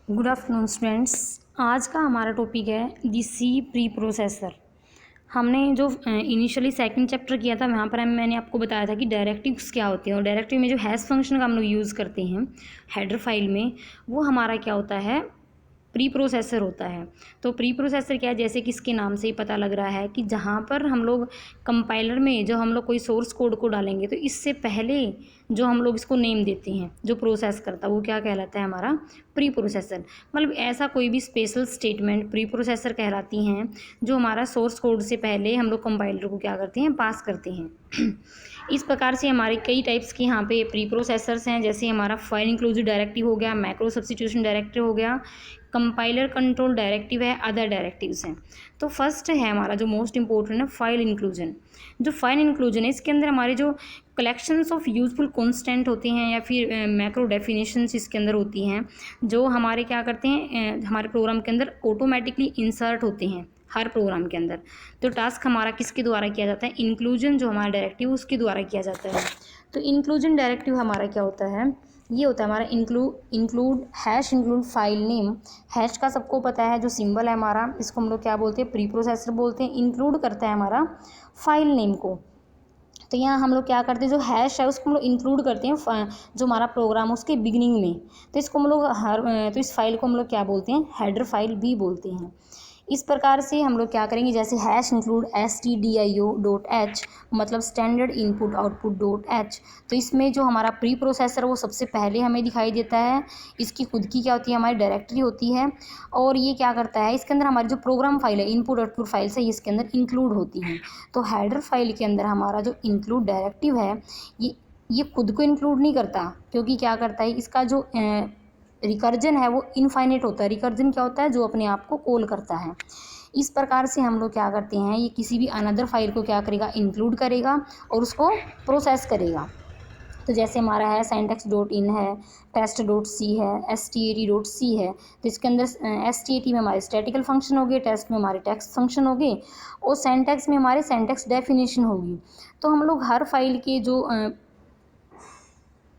Good afternoon students. आज का हमारा टॉपिक है दी सी प्री प्रोसेसर। हमने जो इनिशियली सेकंड चैप्टर किया था वहाँ पर मैंने आपको बताया था कि डायरेक्टिव्स क्या होते हैं, और डायरेक्टिव में जो हैश फंक्शन का हम लोग यूज़ करते हैं हेडर फाइल में, वो हमारा क्या होता है, प्री प्रोसेसर होता है। तो प्री प्रोसेसर क्या है, जैसे कि इसके नाम से ही पता लग रहा है कि जहाँ पर हम लोग कंपाइलर में जो हम लोग कोई सोर्स कोड को डालेंगे तो इससे पहले जो हम लोग इसको नेम देते हैं, जो प्रोसेस करता है वो क्या कहलाता है, हमारा प्री प्रोसेसर। मतलब ऐसा कोई भी स्पेशल स्टेटमेंट प्री प्रोसेसर कहलाती हैं जो हमारा सोर्स कोड से पहले हम लोग कंपाइलर को क्या करते हैं, पास करते हैं। इस प्रकार से हमारे कई टाइप्स के यहाँ पे प्री प्रोसेसर्स हैं, जैसे हमारा फाइल इंक्लूसिव डायरेक्टिव हो गया, मैक्रो सब्स्टिट्यूशन डायरेक्टिव हो गया, कंपाइलर कंट्रोल डायरेक्टिव है, अदर डायरेक्टिव्स हैं। तो फर्स्ट है हमारा जो मोस्ट इंपॉर्टेंट है फाइल इंक्लूजन। जो फाइल इंक्लूजन है इसके अंदर हमारे जो कलेक्शंस ऑफ यूजफुल कॉन्स्टेंट होते हैं या फिर मैक्रो डेफिनेशंस इसके अंदर होती हैं, जो हमारे क्या करते हैं, हमारे प्रोग्राम के अंदर ऑटोमेटिकली इंसर्ट होते हैं हर प्रोग्राम के अंदर। तो टास्क हमारा किसके द्वारा किया जाता है, इंक्लूजन जो हमारा डायरेक्टिव उसके द्वारा किया जाता है। तो इंक्लूजन डायरेक्टिव हमारा क्या होता है, ये होता है हमारा include hash include file name. Hash का सबको पता है जो सिंबल है हमारा, इसको हम लोग क्या बोलते हैं, प्री प्रोसेसर बोलते हैं। इंक्लूड करता है हमारा फाइल नेम को। तो यहाँ हम लोग क्या करते हैं, जो हैश है उसको हम लोग इंक्लूड करते हैं जो हमारा प्रोग्राम उसके बिगिनिंग में। तो इसको हम लोग तो इस फाइल को हम लोग क्या बोलते हैं, हेडर फाइल भी बोलते हैं। इस प्रकार से हम लोग क्या करेंगे, जैसे हैश इंक्लूड stdio.h मतलब standard input output dot H. तो इसमें जो हमारा प्री प्रोसेसर वो सबसे पहले हमें दिखाई देता है। इसकी खुद की क्या होती है, हमारी डायरेक्टरी होती है, और ये क्या करता है, इसके अंदर हमारी जो प्रोग्राम फाइल है, इनपुट आउटपुट फाइल से इसके अंदर इंक्लूड होती हैं। तो हेडर फाइल के अंदर हमारा जो इंक्लूड डायरेक्टिव है ये खुद को इंक्लूड नहीं करता, क्योंकि क्या करता है, इसका जो रिकर्जन है वो इनफाइनाइट होता है। रिकर्जन क्या होता है, जो अपने आप को कॉल करता है। इस प्रकार से हम लोग क्या करते हैं, ये किसी भी अनदर फाइल को क्या करेगा, इंक्लूड करेगा और उसको प्रोसेस करेगा। तो जैसे हमारा है syntax.in है, test.c है, stat.c है। तो इसके अंदर stat में हमारे स्टैटिकल फंक्शन हो गए, टेस्ट में हमारे टेक्स्ट फंक्शन हो गए, और syntax में हमारे syntax डेफिनेशन होगी। तो हम लोग हर फाइल के जो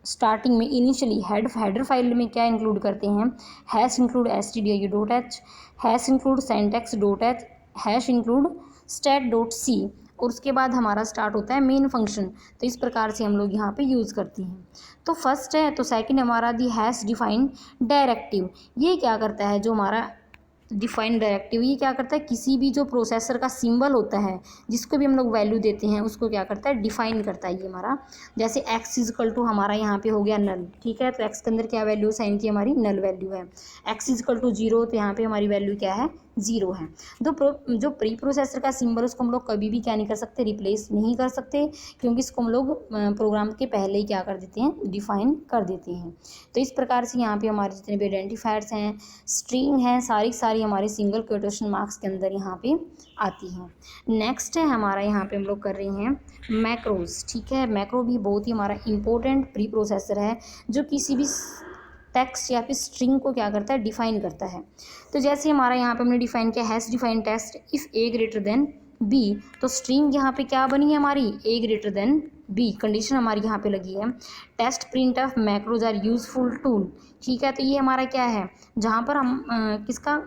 स्टार्टिंग में इनिशियली हेडर फाइल में क्या इंक्लूड करते हैं, hash include stdio.h, hash include syntax.h, hash include stat.c, और उसके बाद हमारा स्टार्ट होता है मेन फंक्शन। तो इस प्रकार से हम लोग यहाँ पे यूज़ करते हैं। तो फर्स्ट है, तो सेकंड हमारा दी हैश डिफाइन डायरेक्टिव। ये क्या करता है, जो हमारा डिफाइन डायरेक्टिव ये क्या करता है, किसी भी जो प्रोसेसर का सिंबल होता है जिसको भी हम लोग वैल्यू देते हैं उसको क्या करता है, डिफाइन करता है। ये हमारा जैसे x इजकल टू हमारा यहाँ पे हो गया नल, ठीक है। तो x के अंदर क्या वैल्यू साइन की, हमारी नल वैल्यू है। x इजकल टू 0, तो यहाँ पे हमारी वैल्यू क्या है, 0 है। जो प्री प्रोसेसर का सिंबल उसको हम लोग कभी भी क्या नहीं कर सकते, रिप्लेस नहीं कर सकते, क्योंकि इसको हम लोग प्रोग्राम के पहले ही क्या कर देते हैं, डिफाइन कर देते हैं। तो इस प्रकार से यहाँ पे हमारे जितने भी आइडेंटिफायर्स हैं, स्ट्रिंग हैं, सारी हमारे सिंगल कोटेशन मार्क्स के अंदर यहाँ पे आती हैं। नेक्स्ट है हमारा, यहाँ पे हम लोग कर रहे हैं मैक्रोज, ठीक है। मैक्रो भी बहुत ही हमारा इंपॉर्टेंट प्री प्रोसेसर है, जो किसी भी टेक्स्ट या फिर स्ट्रिंग को क्या करता है, डिफाइन करता है। तो जैसे हमारा यहाँ पे हमने डिफाइन किया hash define test if a greater than b, तो स्ट्रिंग यहाँ पे क्या बनी है हमारी, a greater than b, condition हमारी यहाँ पे लगी है। Test print of macros are useful tool, ठीक है। तो ये हमारा क्या है, जहाँ पर हम किसका,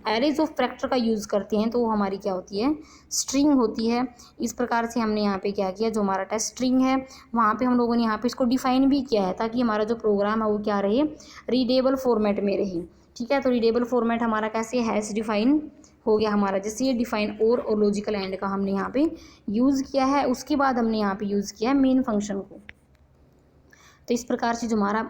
एरेज ऑफ फैक्टर का यूज़ करते हैं, तो वो हमारी क्या होती है, स्ट्रिंग होती है। इस प्रकार से हमने यहाँ पे क्या किया, जो हमारा टेस्ट स्ट्रिंग है वहाँ पे हम लोगों ने यहाँ पे इसको डिफाइन भी किया है, ताकि हमारा जो प्रोग्राम है वो क्या रहे, रीडेबल फॉर्मेट में रहे, ठीक है। तो रीडेबल फॉर्मेट हमारा कैसे, हैश डिफाइन हो गया हमारा। जैसे ये डिफाइन और लॉजिकल एंड का हमने यहाँ पे यूज़ किया है, उसके बाद हमने यहाँ पे यूज़ किया है मेन फंक्शन को। तो इस प्रकार से जो हमारा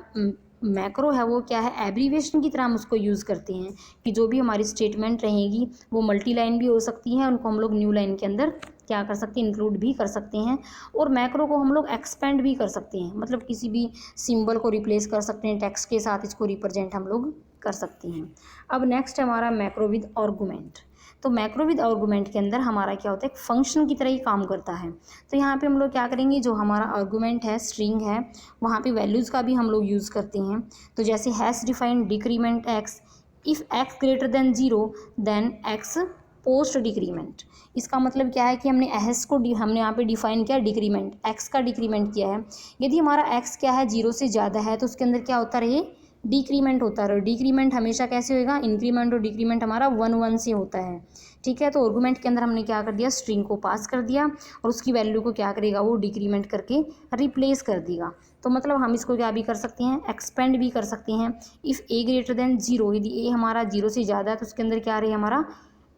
मैक्रो है वो क्या है, एब्रीविएशन की तरह हम उसको यूज़ करते हैं, कि जो भी हमारी स्टेटमेंट रहेगी वो मल्टी लाइन भी हो सकती है, उनको हम लोग न्यू लाइन के अंदर क्या कर सकते हैं, इंक्लूड भी कर सकते हैं। और मैक्रो को हम लोग एक्सपेंड भी कर सकते हैं, मतलब किसी भी सिंबल को रिप्लेस कर सकते हैं, टेक्स्ट के साथ इसको रिप्रेजेंट हम लोग कर सकते हैं। अब नेक्स्ट हमारा मैक्रो विद आर्गुमेंट। तो मैक्रो विद आर्गुमेंट के अंदर हमारा क्या होता है, एक फंक्शन की तरह ही काम करता है। तो यहाँ पे हम लोग क्या करेंगे, जो हमारा आर्गुमेंट है, स्ट्रिंग है, वहाँ पे वैल्यूज़ का भी हम लोग यूज़ करते हैं। तो जैसे hash define decrement x if x greater than 0 then x post decrement. इसका मतलब क्या है कि हमने एस को हमने यहाँ पे डिफाइन किया डिक्रीमेंट, एक्स का डिक्रीमेंट किया है। यदि हमारा एक्स क्या है, 0 से ज़्यादा है, तो उसके अंदर क्या होता रहे, डिक्रीमेंट होता रहे। डिक्रीमेंट हमेशा कैसे होएगा, इंक्रीमेंट और डिक्रीमेंट हमारा 1 1 से होता है, ठीक है। तो आर्गुमेंट के अंदर हमने क्या कर दिया, स्ट्रिंग को पास कर दिया और उसकी वैल्यू को क्या करेगा, वो डिक्रीमेंट करके रिप्लेस कर देगा। तो मतलब हम इसको क्या भी कर सकते हैं, एक्सपेंड भी कर सकते हैं। इफ़ ए ग्रेटर देन 0, यदि ए हमारा 0 से ज़्यादा है तो उसके अंदर क्या रहे, हमारा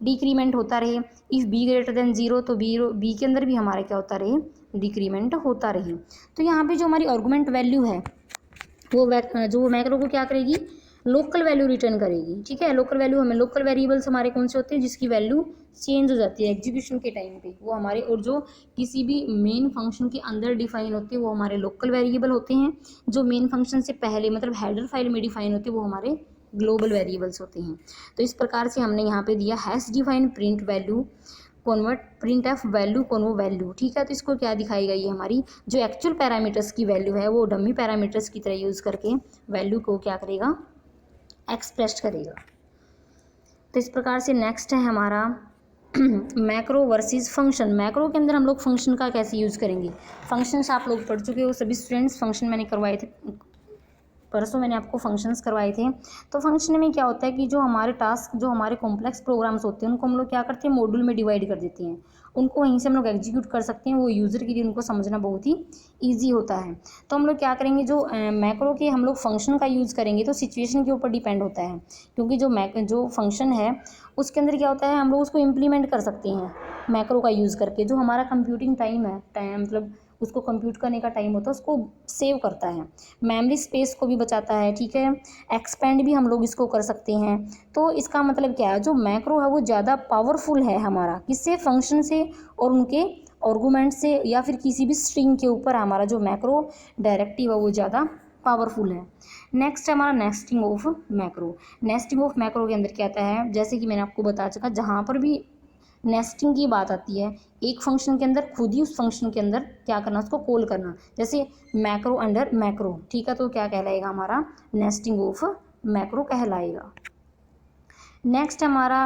डिक्रीमेंट होता रहे। इफ़ बी ग्रेटर देन 0, तो बी के अंदर भी हमारा क्या होता रहे, डिक्रीमेंट होता रहे। तो यहाँ पे जो हमारी आर्गुमेंट वैल्यू है वो जो मैक्रो को क्या करेगी, लोकल वैल्यू रिटर्न करेगी, ठीक है। लोकल वैल्यू हमें, लोकल वेरिएबल्स हमारे कौन से होते हैं, जिसकी वैल्यू चेंज हो जाती है एग्जीक्यूशन के टाइम पे, वो हमारे, और जो किसी भी मेन फंक्शन के अंदर डिफाइन होते हैं वो हमारे लोकल वेरिएबल होते हैं। जो मेन फंक्शन से पहले मतलब हेडर फाइल में डिफाइन होते हैं वो हमारे ग्लोबल वेरिएबल्स होते हैं। तो इस प्रकार से हमने यहाँ पे दिया hash define print value convert print F value convo value, ठीक है। तो इसको क्या दिखाई गई है, हमारी जो एक्चुअल पैरामीटर्स की वैल्यू है वो डमी पैरामीटर्स की तरह यूज़ करके वैल्यू को क्या करेगा, एक्सप्रेस करेगा। तो इस प्रकार से नेक्स्ट है हमारा मैक्रो वर्सेस फंक्शन। मैक्रो के अंदर हम लोग फंक्शन का कैसे यूज़ करेंगे, फंक्शंस आप लोग पढ़ चुके हो सभी स्टूडेंट्स, फंक्शन मैंने करवाए थे परसों, मैंने आपको फंक्शंस करवाए थे। तो फंक्शन में क्या होता है कि जो हमारे टास्क, जो हमारे कॉम्प्लेक्स प्रोग्राम्स होते हैं उनको हम लोग क्या करते हैं, मॉड्यूल में डिवाइड कर देते हैं, उनको वहीं से हम लोग एग्जीक्यूट कर सकते हैं। वो यूज़र के लिए उनको समझना बहुत ही ईजी होता है। तो हम लोग क्या करेंगे, जो मैक्रो के हम लोग फंक्शन का यूज़ करेंगे तो सिचुएशन के ऊपर डिपेंड होता है, क्योंकि जो फंक्शन है उसके अंदर क्या होता है, हम लोग उसको इम्प्लीमेंट कर सकते हैं मैक्रो का यूज़ करके। जो हमारा कंप्यूटिंग टाइम है, टाइम मतलब उसको कंप्यूट करने का टाइम होता है, उसको सेव करता है, मेमोरी स्पेस को भी बचाता है, ठीक है। एक्सपेंड भी हम लोग इसको कर सकते हैं। तो इसका मतलब क्या है, जो मैक्रो है वो ज़्यादा पावरफुल है हमारा, किससे, फंक्शन से और उनके आर्गुमेंट से, या फिर किसी भी स्ट्रिंग के ऊपर हमारा जो मैक्रो डायरेक्टिव है वो ज़्यादा पावरफुल है। नेक्स्ट है हमारा nesting of macro. Nesting of macro के अंदर क्या आता है, जैसे कि मैंने आपको बता चुका, जहाँ पर भी नेस्टिंग की बात आती है, एक फंक्शन के अंदर खुद ही उस फंक्शन के अंदर क्या करना, उसको कॉल करना, जैसे मैक्रो अंडर मैक्रो, ठीक है। तो क्या कहलाएगा, हमारा नेस्टिंग ऑफ मैक्रो कहलाएगा। नेक्स्ट हमारा,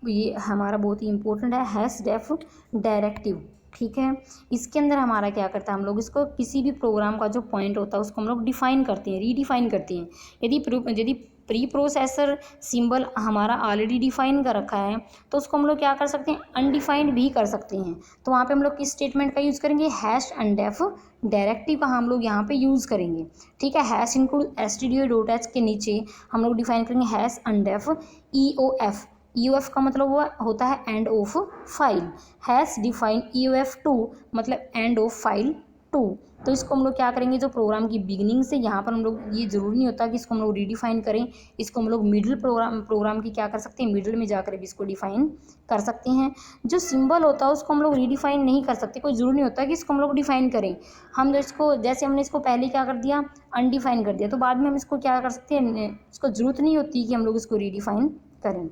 ये हमारा बहुत ही इंपॉर्टेंट है, हैश डेफ डायरेक्टिव, ठीक है। इसके अंदर हमारा क्या करता है, हम लोग इसको किसी भी प्रोग्राम का जो पॉइंट होता है उसको हम लोग डिफाइन करते हैं, रीडिफाइन करते हैं। यदि प्री प्रोसेसर सिंबल हमारा ऑलरेडी डिफाइन कर रखा है तो उसको हम लोग क्या कर सकते हैं, अनडिफाइंड भी कर सकते हैं। तो वहाँ पे हम लोग किस स्टेटमेंट का यूज़ करेंगे, हैश अनडेफ डायरेक्टिव का हम लोग यहाँ पे यूज़ करेंगे, ठीक है। हैश इंक्लूड stdio.h के नीचे हम लोग डिफाइन करेंगे हैश अनडेफ EOF। EOF का मतलब वो होता है end of file. Hash define EOF2 मतलब एंड ऑफ फाइल 2। तो इसको हम लोग क्या करेंगे, जो प्रोग्राम की बिगिनिंग से, यहाँ पर हम लोग, ये ज़रूरी नहीं होता कि इसको हम लोग रीडिफाइन करें, इसको हम लोग मिडिल प्रोग्राम की क्या कर सकते हैं, मिडिल में जाकर भी इसको डिफाइन कर सकते हैं। जो सिंबल होता है उसको हम लोग रीडिफाइन नहीं कर सकते, कोई ज़रूरी नहीं होता कि इसको हम लोग डिफाइन करें। हम जो इसको, जैसे हमने इसको पहले क्या कर दिया, अनडिफाइन कर दिया, तो बाद में हम इसको क्या कर सकते हैं, इसको ज़रूरत नहीं होती कि हम लोग इसको रीडिफाइन करें।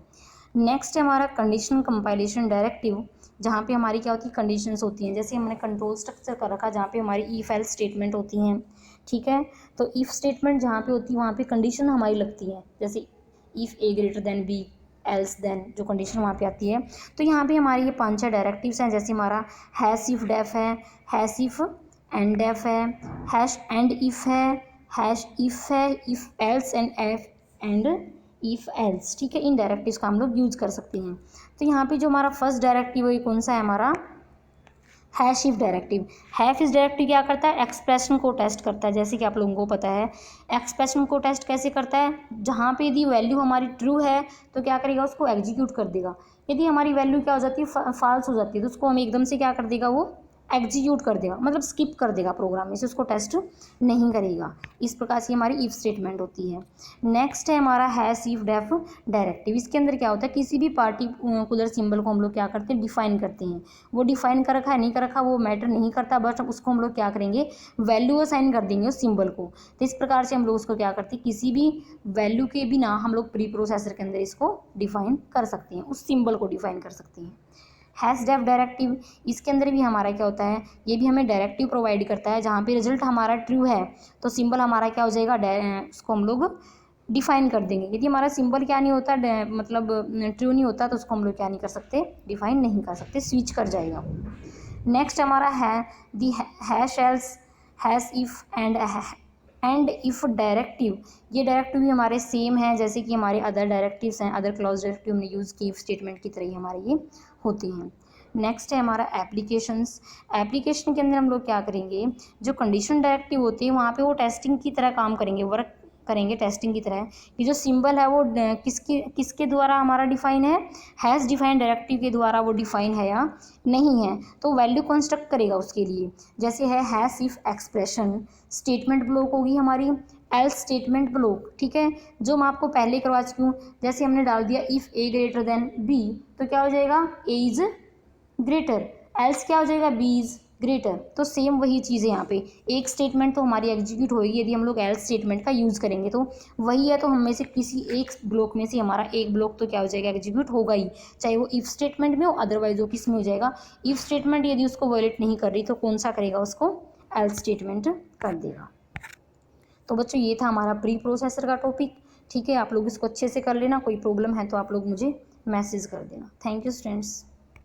नेक्स्ट है हमारा कंडीशनल कंपाइलेशन डायरेक्टिव, जहाँ पे हमारी क्या होती है, कंडीशंस होती हैं। जैसे हमने कंट्रोल स्ट्रक्चर कर रखा, जहाँ पे हमारी इफ एल्स स्टेटमेंट होती हैं, ठीक है। तो इफ स्टेटमेंट जहाँ पे होती है वहाँ पे कंडीशन हमारी लगती है, जैसे if a greater than b else then, जो कंडीशन वहाँ पे आती है। तो यहाँ पे हमारी ये 5 डायरेक्टिव्स हैं, जैसे हमारा हैश इफ डेफ है, हैश इफ एंड डेफ है, हैश एंड इफ है, हैश इफ है, if else and F and if else, ठीक है। इन डायरेक्टिव्स का हम लोग यूज़ कर सकते हैं। तो यहाँ पे जो हमारा फर्स्ट डायरेक्टिव है कौन सा है, हमारा hash if directive. Hash if directive क्या करता है, एक्सप्रेशन को टेस्ट करता है, जैसे कि आप लोगों को पता है। एक्सप्रेशन को टेस्ट कैसे करता है, जहाँ पे यदि वैल्यू हमारी ट्रू है तो क्या करेगा, उसको एग्जीक्यूट कर देगा। यदि हमारी वैल्यू क्या हो जाती है, फॉल्स हो जाती है, तो उसको हम एकदम से क्या कर देगा, वो एग्जीक्यूट कर देगा, मतलब स्किप कर देगा प्रोग्राम में से, उसको टेस्ट नहीं करेगा। इस प्रकार से हमारी इफ स्टेटमेंट होती है। नेक्स्ट है हमारा हैश इफ डेफ डायरेक्टिव। इसके अंदर क्या होता है, किसी भी पार्टिकुलर सिंबल को हम लोग क्या करते हैं, डिफाइन करते हैं। वो डिफाइन कर रखा है नहीं कर रखा वो मैटर नहीं करता, बट उसको हम लोग क्या करेंगे, वैल्यू असाइन कर देंगे उस सिंबल को। तो इस प्रकार से हम लोग उसको क्या करते हैं, किसी भी वैल्यू के बिना हम लोग प्री प्रोसेसर के अंदर इसको डिफाइन कर सकते हैं, उस सिंबल को डिफाइन कर सकते हैं। हैश डेफ डायरेक्टिव, इसके अंदर भी हमारा क्या होता है, ये भी हमें डायरेक्टिव प्रोवाइड करता है। जहाँ पे रिजल्ट हमारा ट्रू है तो सिंबल हमारा क्या हो जाएगा, उसको हम लोग डिफाइन कर देंगे। यदि हमारा सिंबल क्या नहीं होता, मतलब ट्रू नहीं होता, तो उसको हम लोग क्या नहीं कर सकते, डिफाइन नहीं कर सकते, स्विच कर जाएगा। नेक्स्ट हमारा है the hash else, hash if end if directive, ये डायरेक्टिव भी हमारे सेम है जैसे कि हमारे अदर डायरेक्टिव्स हैं, अदर क्लॉज डायरेक्टिव हमने यूज़ की इफ स्टेटमेंट की तरह ही हमारे ये होते हैं। नेक्स्ट है हमारा एप्लीकेशंस। एप्लीकेशन के अंदर हम लोग क्या करेंगे, जो कंडीशन डायरेक्टिव होती है वहाँ पे वो टेस्टिंग की तरह काम करेंगे, वर्क करेंगे टेस्टिंग की तरह। ये जो सिंबल है वो किसके द्वारा हमारा डिफाइन है, हैज़ डिफाइन डायरेक्टिव के द्वारा वो डिफाइन है या नहीं है, तो वैल्यू कंस्ट्रक्ट करेगा उसके लिए। जैसे है has if expression, statement block होगी हमारी, एल्स स्टेटमेंट ब्लॉक, ठीक है, जो मैं आपको पहले करवा चुकी हूँ। जैसे हमने डाल दिया if a greater than b, तो क्या हो जाएगा, ए इज़ ग्रेटर, एल्स क्या हो जाएगा, बी इज़ ग्रेटर। तो सेम वही चीज़ है यहाँ पे, एक स्टेटमेंट तो हमारी एग्जीक्यूट होगी यदि हम लोग एल्स स्टेटमेंट का यूज़ करेंगे, तो वही है, तो हम में से किसी एक ब्लॉक में से हमारा एक ब्लॉक तो क्या हो जाएगा, एग्जीक्यूट होगा ही, चाहे वो इफ स्टेटमेंट में हो, अदरवाइज वो किस में हो जाएगा, इफ स्टेटमेंट यदि उसको वायलेट नहीं कर रही तो कौन सा करेगा, उसको एल्स स्टेटमेंट कर देगा। तो बच्चों ये था हमारा प्री प्रोसेसर का टॉपिक, ठीक है, आप लोग इसको अच्छे से कर लेना, कोई प्रॉब्लम है तो आप लोग मुझे मैसेज कर देना। Thank you students.